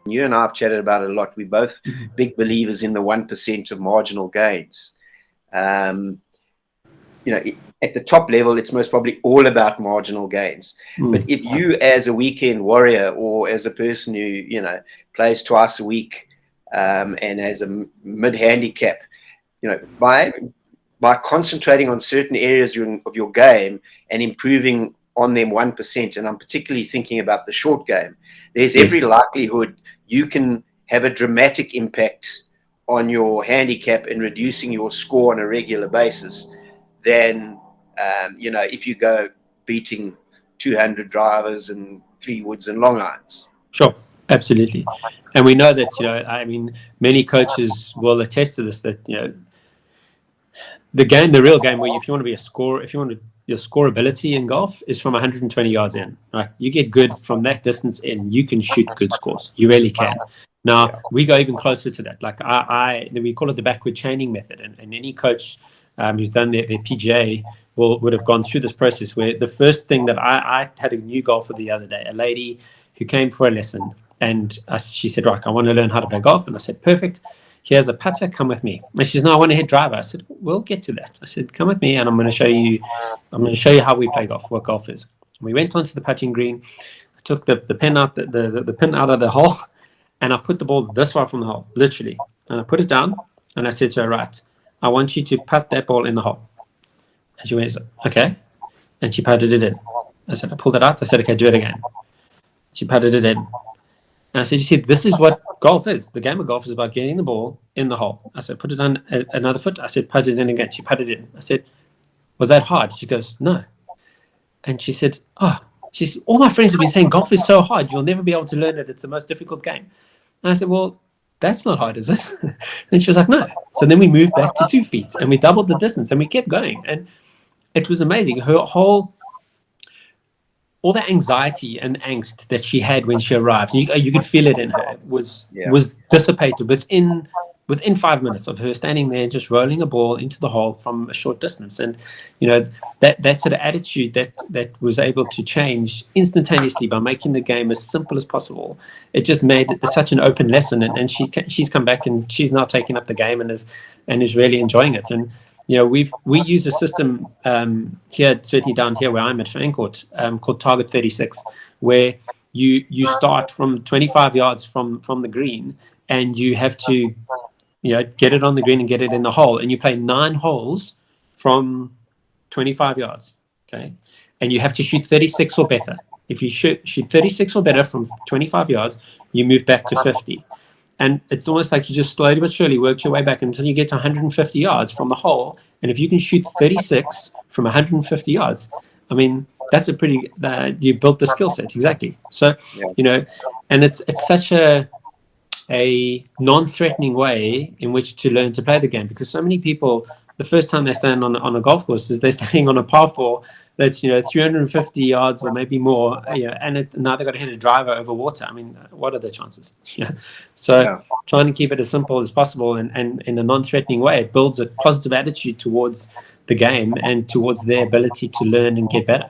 You and I have chatted about it a lot. We're both big believers in the 1% of marginal gains. You know, at the top level, it's most probably all about marginal gains. But if you, as a weekend warrior or as a person who, you know, plays twice a week and as a mid-handicap, you know, by concentrating on certain areas of your game and improving on them 1%, and I'm particularly thinking about the short game, there's every likelihood you can have a dramatic impact on your handicap and reducing your score on a regular basis than, you know, if you go beating 200 drivers and 3 woods and long irons. Sure, absolutely. And we know that, you know, I mean, many coaches will attest to this, that, you know, the real game where if you want to be a scorer, if you want to, your scoreability in golf is from 120 yards in, right? You get good from that distance in, you can shoot good scores. You really can. Now, we go even closer to that. Like we call it the backward chaining method. And any coach who's done their PGA would have gone through this process, where the first thing that I had a new golfer the other day, a lady who came for a lesson, and she said, right, I want to learn how to play golf. And I said, perfect. Here's a putter, come with me. And she says, no, I want to hit driver. I said, we'll get to that. I said, come with me and I'm going to show you how we play golf, what golf is. And we went onto the putting green. I took the pin out, the pin out of the hole, and I put the ball this far from the hole, literally. And I put it down and I said to her, right, I want you to putt that ball in the hole. And she went, okay. And she putted it in. I said, I pulled it out. I said, okay, do it again. She putted it in. And I said, you see, this is what golf is. The game of golf is about getting the ball in the hole. I said, put it on another foot. I said, put it in again. She put it in. I said, was that hard? She goes, no. And she said, all my friends have been saying golf is so hard. You'll never be able to learn it. It's the most difficult game. And I said, well, that's not hard, is it? And she was like, no. So then we moved back to 2 feet and we doubled the distance and we kept going. And it was amazing. Her all the anxiety and angst that she had when she arrived, you could feel it in her, was dissipated within 5 minutes of her standing there just rolling a ball into the hole from a short distance. And you know, that sort of attitude that was able to change instantaneously by making the game as simple as possible. It just made it such an open lesson, and she's come back and she's now taking up the game and is really enjoying it. And you know, we use a system here, certainly down here where I'm at Fancourt, called Target 36, where you start from 25 yards from the green, and you have to, you know, get it on the green and get it in the hole, and you play 9 holes from 25 yards, okay? And you have to shoot 36 or better. If you shoot 36 or better from 25 yards, you move back to 50. And it's almost like you just slowly but surely work your way back until you get to 150 yards from the hole. And if you can shoot 36 from 150 yards, I mean, that's a pretty, you built the skill set, exactly. So, you know, and it's such a non-threatening way in which to learn to play the game, because so many people, the first time they stand on a golf course is they're standing on a par 4 that's, you know, 350 yards or maybe more, you know, and now they've got to hit a driver over water. I mean, what are the chances? Yeah. So trying to keep it as simple as possible and in a non-threatening way, it builds a positive attitude towards the game and towards their ability to learn and get better.